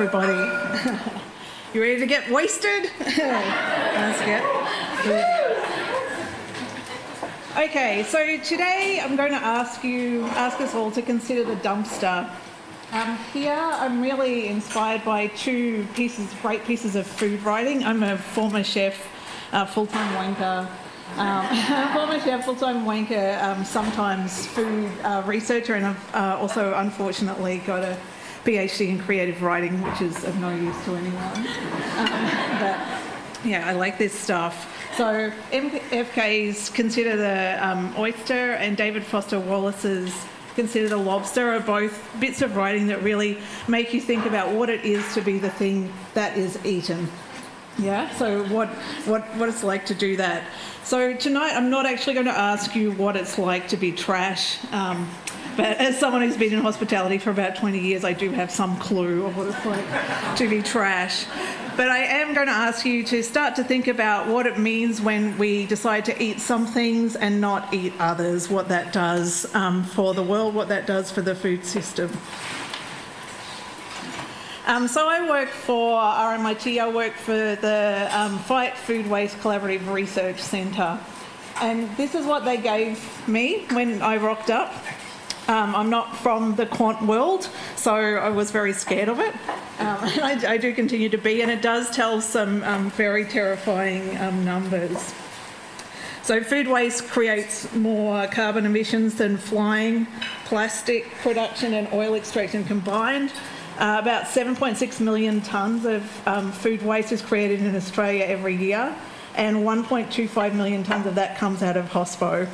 everybody. You ready to get wasted? Let's get Okay, so today I'm going to ask us all to consider the dumpster. Here I'm really inspired by two great pieces of food writing. I'm a former chef, full-time wanker. Sometimes food researcher, and I've also unfortunately got a PhD in creative writing, which is of no use to anyone. But yeah, I like this stuff. So MFK's Consider the Oyster and David Foster Wallace's Consider the Lobster are both bits of writing that really make you think about what it is to be the thing that is eaten. Yeah, so what it's like to do that. So tonight I'm not actually going to ask you what it's like to be trash, but as someone who's been in hospitality for about 20 years, I do have some clue of what it's like to be trash. But I am going to ask you to start to think about what it means when we decide to eat some things and not eat others, what that does for the world, what that does for the food system. So I work for RMIT, I work for the Fight Food Waste Collaborative Research Centre. And this is what they gave me when I rocked up. I'm not from the quant world, so I was very scared of it. And I do continue to be, and it does tell some very terrifying numbers. So food waste creates more carbon emissions than flying, plastic production and oil extraction combined. About 7.6 million tonnes of food waste is created in Australia every year, and 1.25 million tonnes of that comes out of hospo.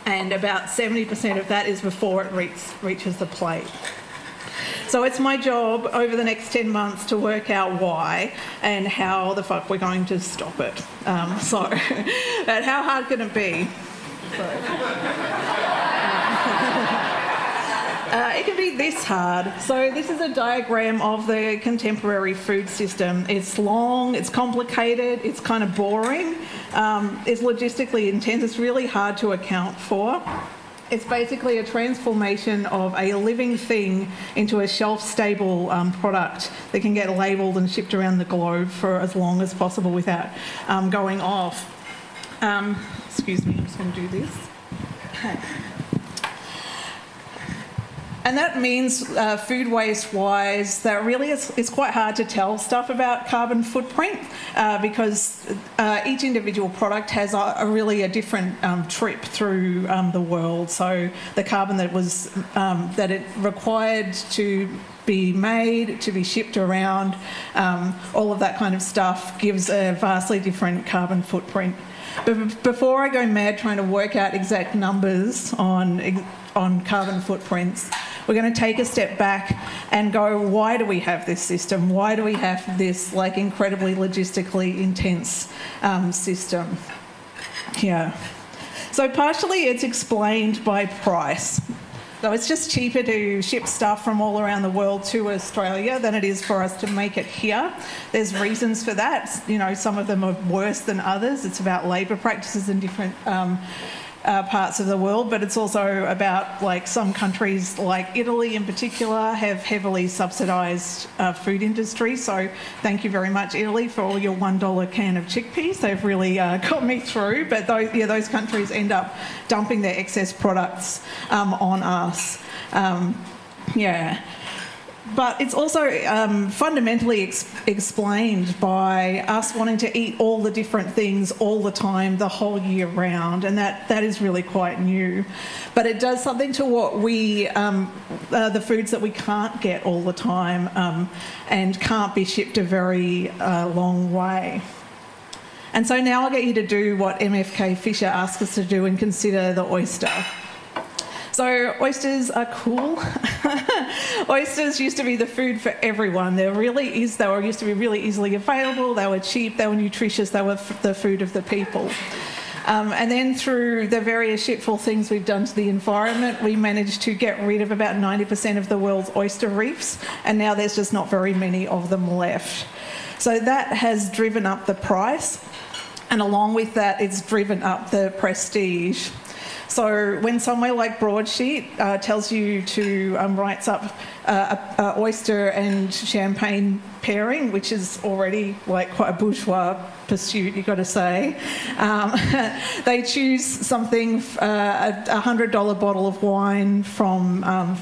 And about 70% of that is before it reaches the plate. So it's my job over the next 10 months to work out why and how the fuck we're going to stop it. But how hard can it be? It can be this hard. So this is a diagram of the contemporary food system. It's long, it's complicated, it's kind of boring, it's logistically intense, it's really hard to account for. It's basically a transformation of a living thing into a shelf-stable product that can get labelled and shipped around the globe for as long as possible without going off. Excuse me, I'm just going to do this. And that means food waste-wise that really it's quite hard to tell stuff about carbon footprint because each individual product has a different trip through the world. So the carbon that it required to be made, to be shipped around, all of that kind of stuff gives a vastly different carbon footprint. But before I go mad trying to work out exact numbers on carbon footprints, we're going to take a step back and go, why do we have this system? Why do we have this incredibly logistically intense system? Yeah. So partially it's explained by price. So it's just cheaper to ship stuff from all around the world to Australia than it is for us to make it here. There's reasons for that. Some of them are worse than others. It's about labour practices in different parts of the world, but it's also about some countries like Italy in particular have heavily subsidised food industry. So thank you very much, Italy, for all your $1 can of chickpeas. They've really got me through. But those countries end up dumping their excess products on us. But it's also fundamentally explained by us wanting to eat all the different things all the time, the whole year round, and that is really quite new. But it does something to what the foods that we can't get all the time and can't be shipped a very long way. And so now I'll get you to do what MFK Fisher asked us to do and consider the oyster. So oysters are cool. Oysters used to be the food for everyone. They used to be really easily available. They were cheap. They were nutritious. They were the food of the people. And then through the various shitful things we've done to the environment, we managed to get rid of about 90% of the world's oyster reefs, and now there's just not very many of them left. So that has driven up the price. And along with that, it's driven up the prestige. So when somewhere like Broadsheet tells you to writes up a oyster and champagne pairing, which is already like quite a bourgeois pursuit, you've got to say, they choose something, a $100 bottle of wine from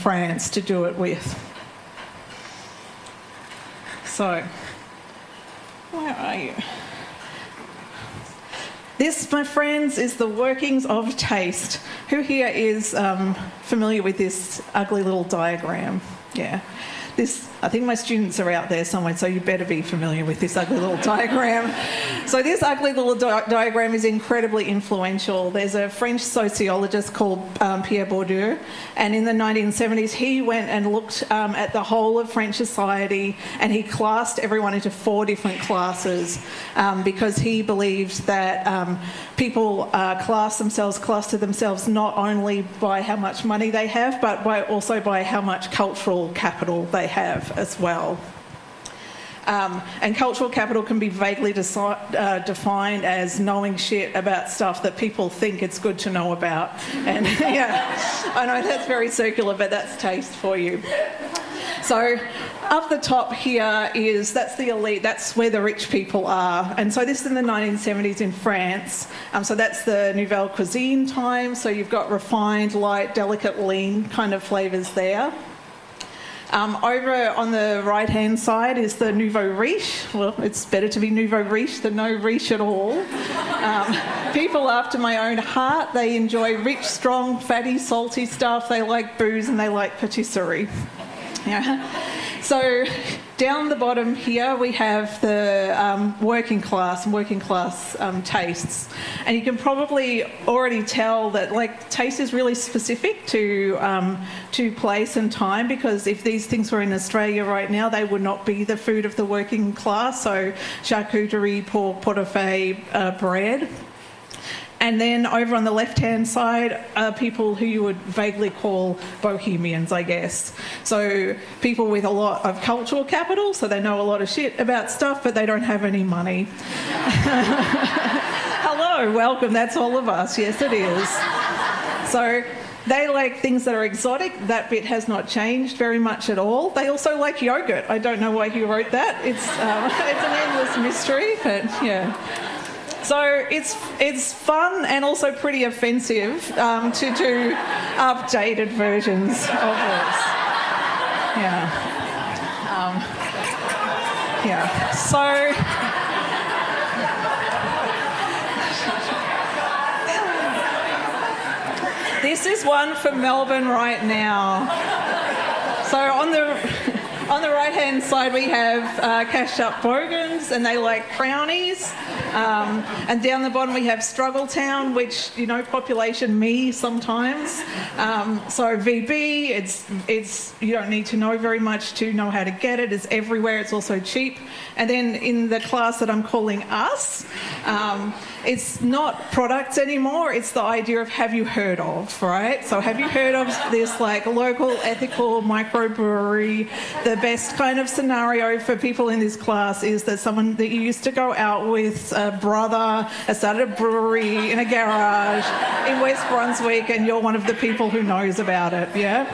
France to do it with. So, where are you? This, my friends, is the workings of taste. Who here is familiar with this ugly little diagram? Yeah. This, I think my students are out there somewhere, so you better be familiar with this ugly little diagram. So this ugly little diagram is incredibly influential. There's a French sociologist called Pierre Bourdieu, and in the 1970s he went and looked at the whole of French society, and he classed everyone into 4 different classes because he believed that people cluster themselves not only by how much money they have, but also by how much cultural capital they have as well. And cultural capital can be vaguely defined as knowing shit about stuff that people think it's good to know about. And yeah, I know that's very circular, but that's taste for you. So up the top here that's the elite, that's where the rich people are. And so this is in the 1970s in France. So that's the Nouvelle Cuisine time. So you've got refined, light, delicate, lean kind of flavours there. Over on the right-hand side is the nouveau riche. Well, it's better to be nouveau riche than no riche at all. People after my own heart, they enjoy rich, strong, fatty, salty stuff. They like booze and they like patisserie. Yeah. So down the bottom here we have the working class tastes, and you can probably already tell that like taste is really specific to place and time, because if these things were in Australia right now they would not be the food of the working class. So charcuterie, pork, pot-au-feu, bread. And then over on the left-hand side are people who you would vaguely call bohemians, I guess. So people with a lot of cultural capital, so they know a lot of shit about stuff, but they don't have any money. Hello, welcome, that's all of us. Yes, it is. So they like things that are exotic. That bit has not changed very much at all. They also like yogurt. I don't know why he wrote that. It's an endless mystery, but yeah. So it's fun and also pretty offensive to do updated versions of this. Yeah. Yeah. So this is one for Melbourne right now. So on the right-hand side we have cashed-up bogans, and they like brownies. And down the bottom we have Struggletown, which, you know, population me sometimes. So VB, it's you don't need to know very much to know how to get it. It's everywhere. It's also cheap. And then in the class that I'm calling us, it's not products anymore. It's the idea of have you heard of, right? So have you heard of this like local ethical microbrewery? The best kind of scenario for people in this class is that someone that you used to go out with, a brother, has started a brewery in a garage in West Brunswick, and you're one of the people who knows about it, yeah?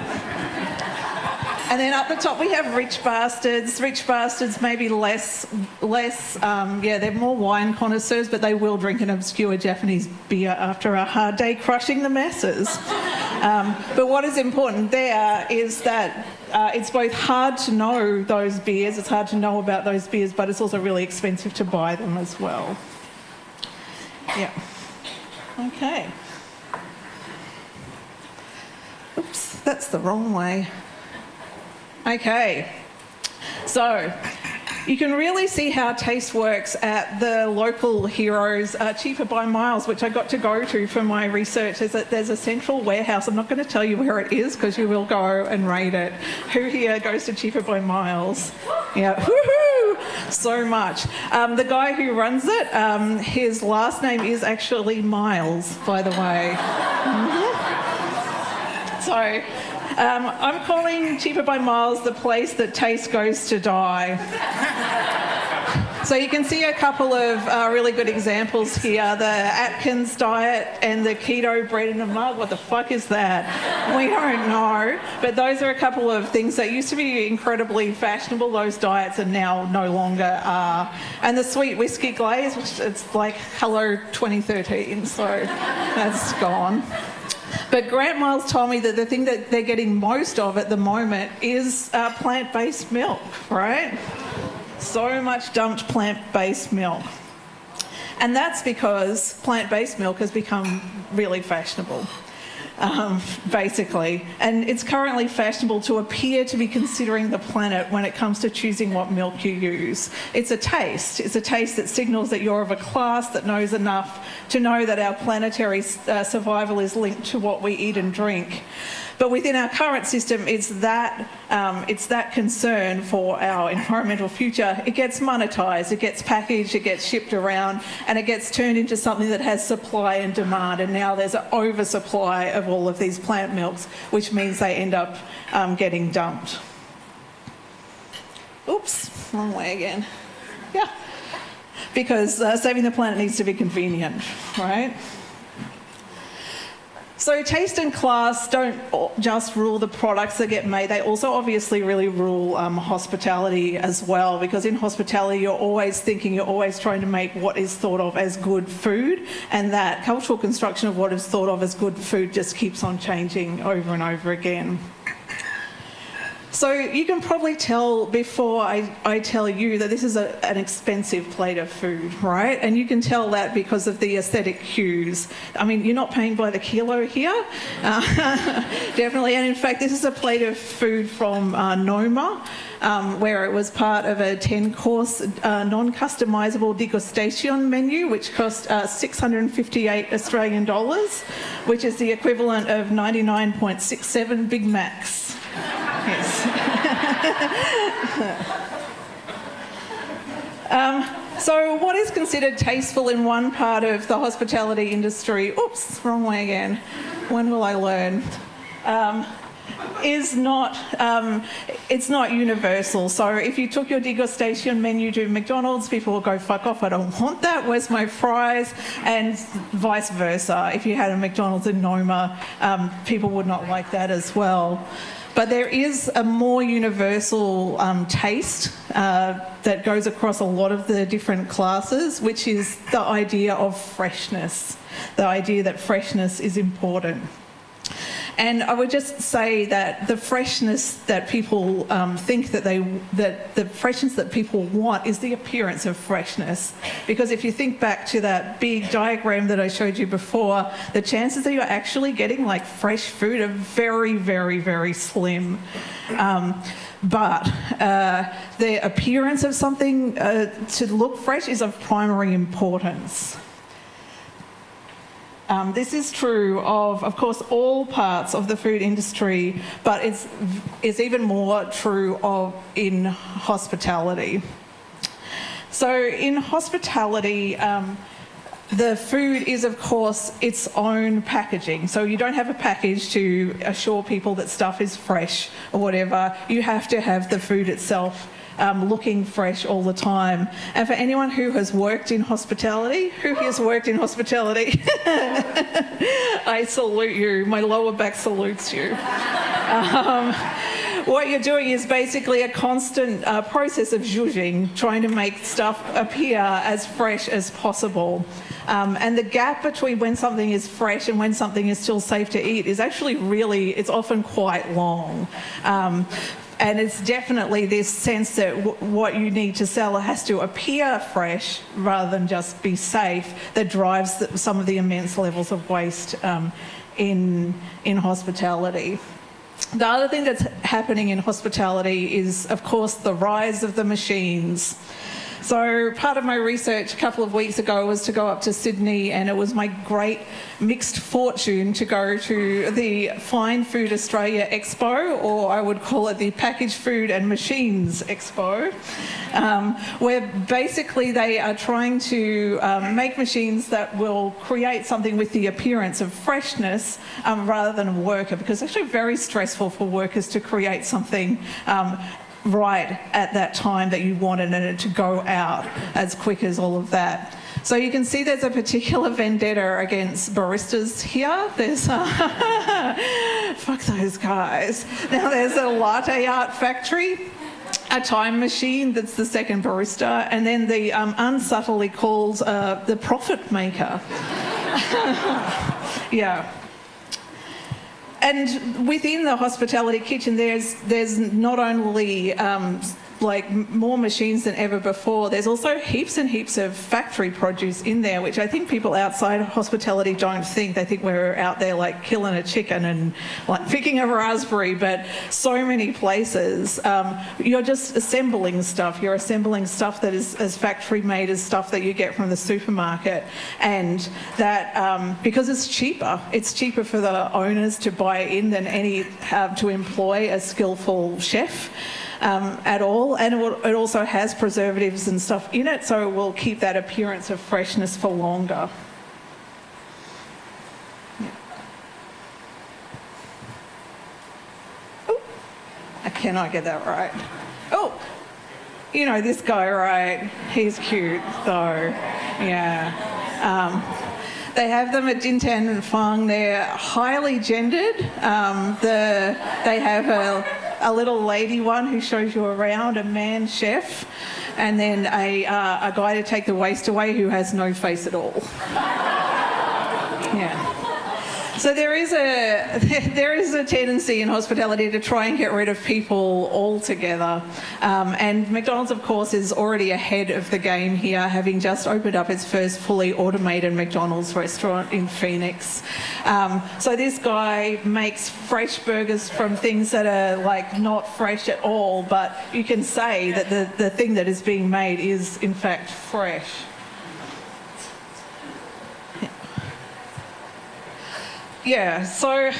And then up the top we have rich bastards. Rich bastards maybe less, they're more wine connoisseurs, but they will drink an obscure Japanese beer after a hard day crushing the masses. But what is important there is that it's both hard to know those beers, it's hard to know about those beers, but it's also really expensive to buy them as well. Yeah. Okay. Oops, that's the wrong way. Okay, so you can really see how taste works at the local heroes, Cheaper by Miles, which I got to go to for my research. There's a central warehouse. I'm not going to tell you where it is because you will go and raid it. Who here goes to Cheaper by Miles? Yeah, woohoo! So much. The guy who runs it, his last name is actually Miles, by the way. Mm-hmm. So I'm calling Cheaper by Miles the place that taste goes to die. So you can see a couple of really good examples here. The Atkins diet and the keto bread in a mug. What the fuck is that? We don't know. But those are a couple of things that used to be incredibly fashionable, those diets, and now no longer are. And the sweet whiskey glaze, which it's like hello 2013, so that's gone. But Grant Miles told me that the thing that they're getting most of at the moment is plant-based milk, right? So much dumped plant-based milk. And that's because plant-based milk has become really fashionable, basically. And it's currently fashionable to appear to be considering the planet when it comes to choosing what milk you use. It's a taste. It's a taste that signals that you're of a class that knows enough to know that our planetary survival is linked to what we eat and drink. But within our current system, it's that concern for our environmental future. It gets monetised, it gets packaged, it gets shipped around, and it gets turned into something that has supply and demand. And now there's an oversupply of all of these plant milks, which means they end up getting dumped. Oops, wrong way again. Yeah, because saving the planet needs to be convenient, right? So taste and class don't just rule the products that get made, they also obviously really rule hospitality as well, because in hospitality you're always trying to make what is thought of as good food, and that cultural construction of what is thought of as good food just keeps on changing over and over again. So you can probably tell before I tell you that this is an expensive plate of food, right? And you can tell that because of the aesthetic cues. I mean, you're not paying by the kilo here, definitely. And in fact, this is a plate of food from Noma, where it was part of a 10-course non-customisable degustation menu, which cost 658 Australian dollars, which is the equivalent of 99.67 Big Macs. Yes. So what is considered tasteful in one part of the hospitality industry, oops, wrong way again, when will I learn, is not, it's not universal. So if you took your degustation menu to McDonald's, people will go, fuck off, I don't want that, where's my fries? And vice versa. If you had a McDonald's in Noma, people would not like that as well. But there is a more universal taste that goes across a lot of the different classes, which is the idea of freshness, the idea that freshness is important. And I would just say that the freshness that people think that the freshness that people want is the appearance of freshness. Because if you think back to that big diagram that I showed you before, the chances that you're actually getting like fresh food are very, very, very slim. But the appearance of something to look fresh is of primary importance. This is true of course, all parts of the food industry, but it's even more true in hospitality. So in hospitality, the food is, of course, its own packaging. So you don't have a package to assure people that stuff is fresh or whatever. You have to have the food itself looking fresh all the time. And for anyone who has worked in hospitality, who has worked in hospitality? I salute you. My lower back salutes you. What you're doing is basically a constant process of zhuzhing, trying to make stuff appear as fresh as possible. And the gap between when something is fresh and when something is still safe to eat is actually it's often quite long. And it's definitely this sense that what you need to sell has to appear fresh rather than just be safe that drives some of the immense levels of waste in hospitality. The other thing that's happening in hospitality is, of course, the rise of the machines. So part of my research a couple of weeks ago was to go up to Sydney, and it was my great mixed fortune to go to the Fine Food Australia Expo, or I would call it the Packaged Food and Machines Expo, where basically they are trying to make machines that will create something with the appearance of freshness rather than a worker, because it's actually very stressful for workers to create something right at that time that you wanted it to go out as quick as all of that. So you can see there's a particular vendetta against baristas here. There's, fuck those guys. Now there's a latte art factory, a time machine that's the second barista, and then the unsubtly called the profit maker. Yeah. And within the hospitality kitchen, there's not only like more machines than ever before, there's also heaps and heaps of factory produce in there, which I think people outside of hospitality don't think. They think we're out there like killing a chicken and like picking a raspberry, but so many places you're just assembling stuff. You're assembling stuff that is as factory made as stuff that you get from the supermarket, and that because it's cheaper for the owners to buy in than to employ a skillful chef. At all, and it also has preservatives and stuff in it, so it will keep that appearance of freshness for longer. Yeah. Oh, I cannot get that right. Oh, you know this guy, right? He's cute, though. Yeah. They have them at Dintan and Fang. They're highly gendered. They have a little lady one who shows you around, a man chef, and then a guy to take the waste away who has no face at all. Yeah. So there is a tendency in hospitality to try and get rid of people altogether. And McDonald's, of course, is already ahead of the game here, having just opened up its first fully automated McDonald's restaurant in Phoenix. So this guy makes fresh burgers from things that are like not fresh at all, but you can say that the thing that is being made is in fact fresh. Yeah, so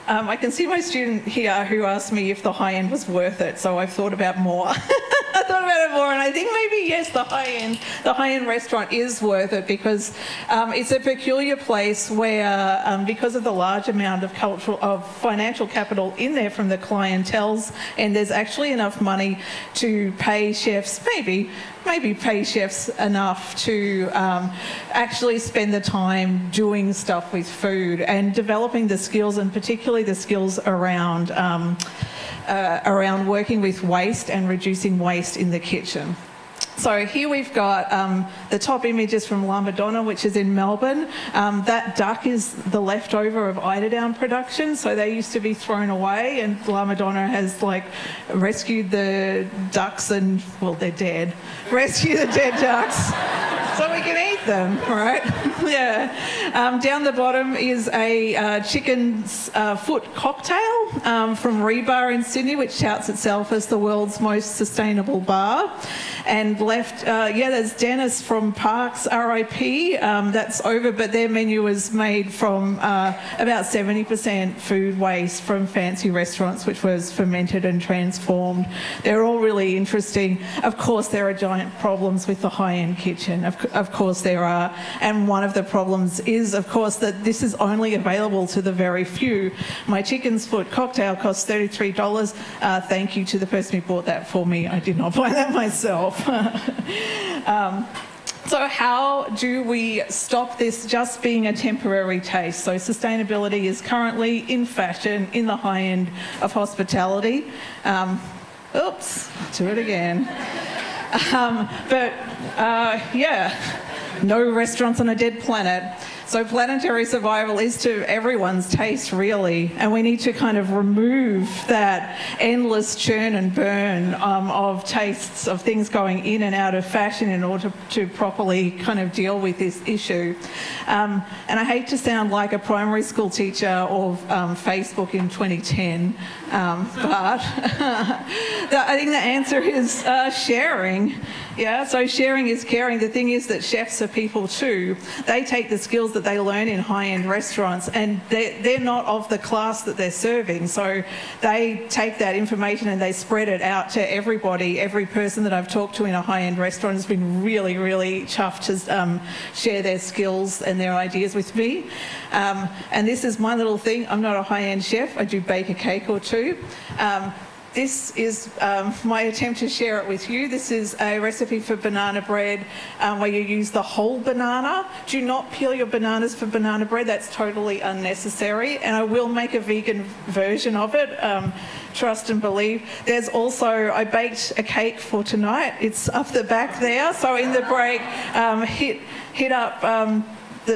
I can see my student here who asked me if the high end was worth it, so I've thought about more. I thought about it more, and I think maybe yes, the high end restaurant is worth it because it's a peculiar place where, because of the large amount of financial capital in there from the clientels, and there's actually enough money to pay chefs, maybe pay chefs enough to actually spend the time doing stuff with food and developing the skills, and particularly the skills around working with waste and reducing waste in the kitchen. So here we've got the top images from La Madonna, which is in Melbourne. That duck is the leftover of eiderdown production, so they used to be thrown away, and La Madonna has like rescued the ducks and, well, they're dead. Rescue the dead ducks so we can eat them, right? Yeah. Down the bottom is a chicken's foot cocktail from Rebar in Sydney, which touts itself as the world's most sustainable bar. And left, there's Dennis from Parks, RIP, that's over, but their menu is made from about 70% food waste from fancy restaurants, which was fermented and transformed. They're all really interesting. Of course, there are giant problems with the high-end kitchen. Of course there are. And one of the problems is, of course, that this is only available to the very few. My chicken's foot cocktail costs $33. Thank you to the person who bought that for me. I did not buy that myself. So how do we stop this just being a temporary taste? So sustainability is currently in fashion in the high end of hospitality. Oops, do it again. No restaurants on a dead planet. So planetary survival is to everyone's taste, really, and we need to kind of remove that endless churn and burn of tastes of things going in and out of fashion in order to properly kind of deal with this issue. And I hate to sound like a primary school teacher of Facebook in 2010, but I think the answer is sharing. Yeah, so sharing is caring. The thing is that chefs are people too. They take the skills that they learn in high-end restaurants, and they're not of the class that they're serving. So they take that information and they spread it out to everybody. Every person that I've talked to in a high-end restaurant has been really, really chuffed to share their skills and their ideas with me. And this is my little thing. I'm not a high-end chef. I do bake a cake or two. this is my attempt to share it with you. This is a recipe for banana bread where you use the whole banana. Do not peel your bananas for banana bread. That's totally unnecessary. And I will make a vegan version of it. Trust and believe. There's also, I baked a cake for tonight. It's up the back there. So in the break, hit up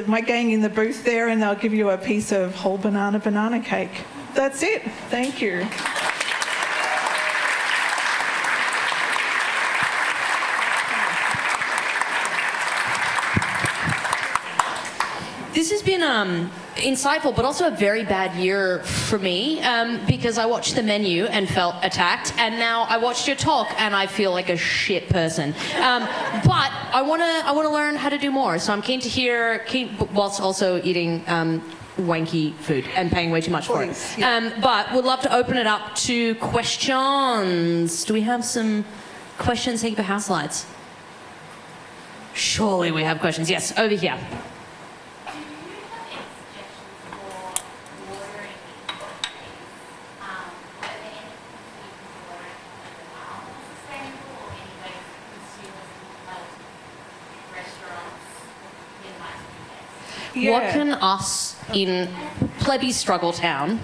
my gang in the booth there and they'll give you a piece of whole banana cake. That's it. Thank you. This has been insightful, but also a very bad year for me because I watched the menu and felt attacked, and now I watched your talk and I feel like a shit person. But I want to learn how to do more. So I'm keen to hear, whilst also eating wanky food and paying way too much for it. Yeah. But would love to open it up to questions. Do we have some questions? Thank you for house lights. Surely we have questions. Yes, over here. Yeah. What can us in plebby struggle town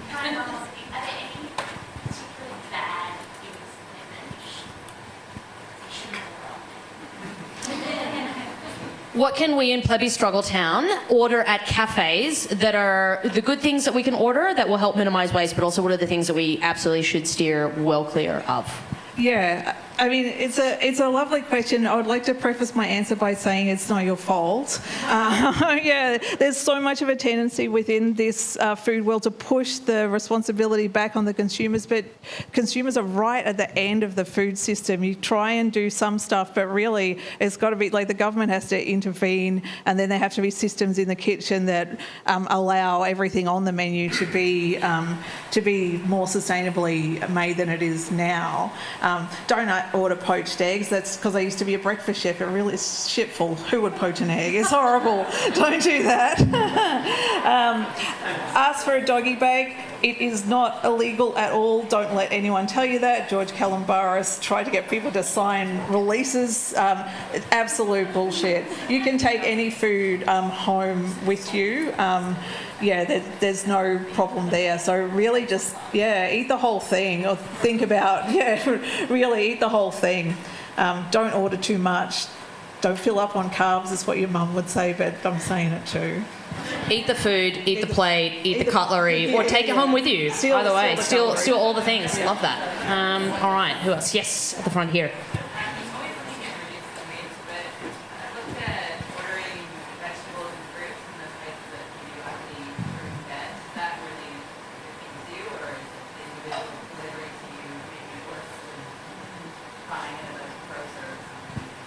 What can we in plebby struggle town order at cafes that are the good things that we can order that will help minimise waste, but also what are the things that we absolutely should steer well clear of? Yeah, I mean, it's a lovely question. I would like to preface my answer by saying it's not your fault. Yeah, there's so much of a tendency within this food world to push the responsibility back on the consumers, but consumers are right at the end of the food system. You try and do some stuff, but really it's got to be like the government has to intervene, and then there have to be systems in the kitchen that allow everything on the menu to be more sustainably made than it is now. Don't order poached eggs. That's because I used to be a breakfast chef. It really is shitful. Who would poach an egg? It's horrible. Don't do that. Ask for a doggy bag. It is not illegal at all. Don't let anyone tell you that. George Calumbaris tried to get people to sign releases. It's absolute bullshit. You can take any food home with you. There's no problem there. So really just, eat the whole thing, or think about, really eat the whole thing. Don't order too much. Don't fill up on carbs, is what your mum would say, but I'm saying it too. Eat the food, eat the plate, eat the cutlery, or take it home with you. Either way, steal all the things. Love that. All right, who else? Yes, at the front here.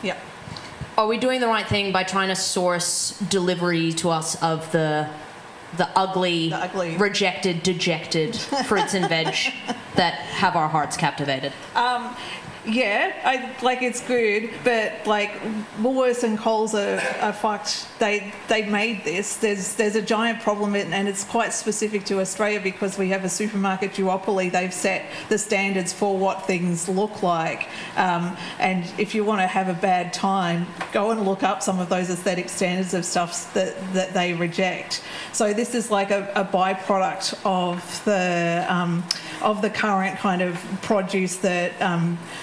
Yeah. Are we doing the right thing by trying to source delivery to us of the ugly, rejected, dejected fruits and veg that have our hearts captivated? It's good, but Woolworths and Coles are fucked. They made this. There's a giant problem, and it's quite specific to Australia because we have a supermarket duopoly. They've set the standards for what things look like, and if you want to have a bad time, go and look up some of those aesthetic standards of stuff that they reject. So this is like a byproduct of the current kind of produce that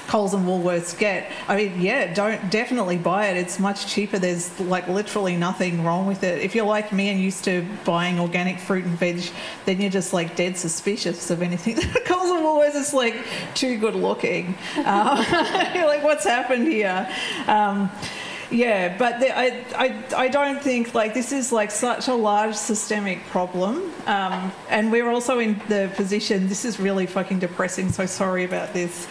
Coles and Woolworths get. I mean, don't definitely buy it. It's much cheaper. There's literally nothing wrong with it. If you're like me and used to buying organic fruit and veg, then you're just dead suspicious of anything that Coles and Woolworths is too good looking. You're like, what's happened here? But I don't think this is such a large systemic problem, and we're also in the position, this is really fucking depressing, so sorry about this,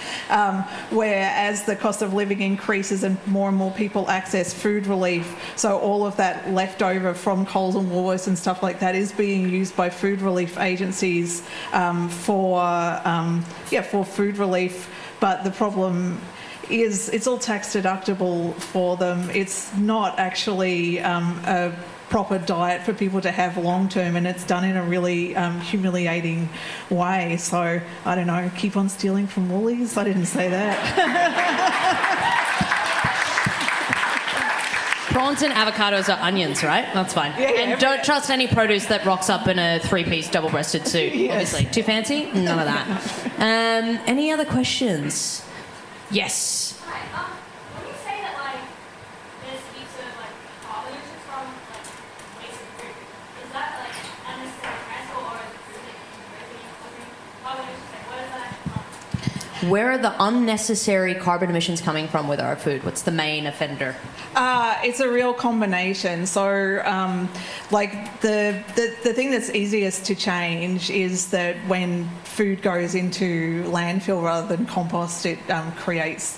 where as the cost of living increases and more people access food relief, so all of that leftover from Coles and Woolworths and stuff like that is being used by food relief agencies for food relief, but the problem is it's all tax deductible for them. It's not actually a proper diet for people to have long term, and it's done in a really humiliating way. So I don't know, keep on stealing from Woolies. I didn't say that. Prawns and avocados are onions, right? That's fine. Yeah, and don't trust any produce that rocks up in a 3-piece double-breasted suit, Yes. obviously. Too fancy? None of that. Any other questions? Yes. Hi, when you say that like there's heaps of like carbon emissions from like wasted food, is that like unnecessary stress or is it food that you can breathe in cooking? Carbon emissions, like where does that actually come from? Where are the unnecessary carbon emissions coming from with our food? What's the main offender? It's a real combination. So, like the thing that's easiest to change is that when food goes into landfill rather than compost, it creates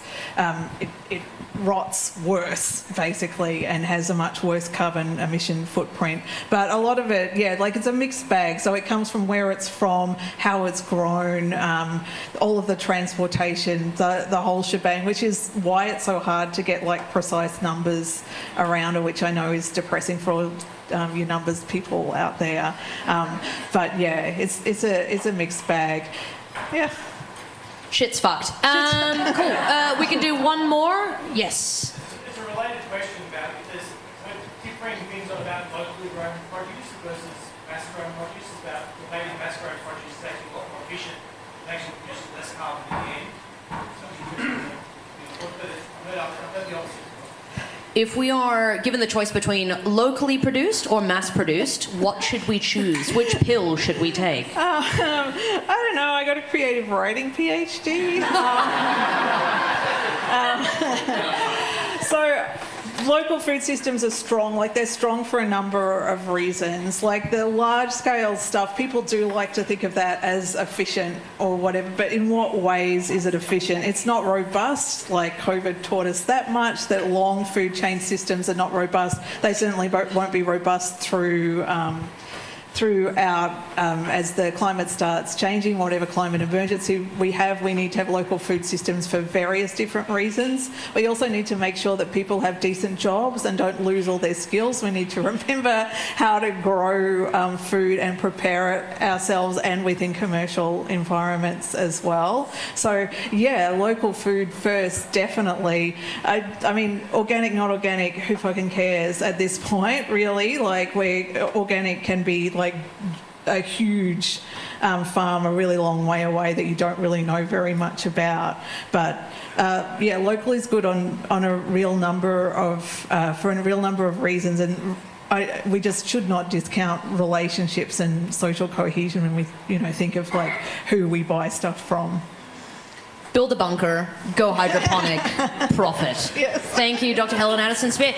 it rots worse, basically, and has a much worse carbon emission footprint. But a lot of it, yeah, like it's a mixed bag. So it comes from where it's from, how it's grown, all of the transportation, the whole shebang, which is why it's so hard to get like precise numbers around it, which I know is depressing for all your numbers people out there. But yeah, it's a mixed bag. Yeah. Shit's fucked. Cool. We can do one more. Yes. It's a related question about because differing things are about locally grown produce versus mass grown produce. Is about maybe mass grown produce is actually a lot more efficient and actually produces less carbon in the end. I've heard the opposite. If we are given the choice between locally produced or mass produced, what should we choose? Which pill should we take? I don't know. I got a creative writing PhD. So local food systems are strong. Like they're strong for a number of reasons. Like the large scale stuff, people do like to think of that as efficient or whatever, but in what ways is it efficient? It's not robust. Like COVID taught us that much, that long food chain systems are not robust. They certainly won't be robust throughout as the climate starts changing, whatever climate emergency we have, we need to have local food systems for various different reasons. We also need to make sure that people have decent jobs and don't lose all their skills. We need to remember how to grow food and prepare it ourselves and within commercial environments as well. So yeah, local food first, definitely. I mean, organic, not organic, who fucking cares at this point, really? Like organic can be like a huge farm a really long way away that you don't really know very much about. But yeah, local is good on a real number of for a real number of reasons, and we just should not discount relationships and social cohesion when we think of like who we buy stuff from. Build a bunker, go hydroponic, profit. Yes. Thank you, Dr. Helen Addison-Smith.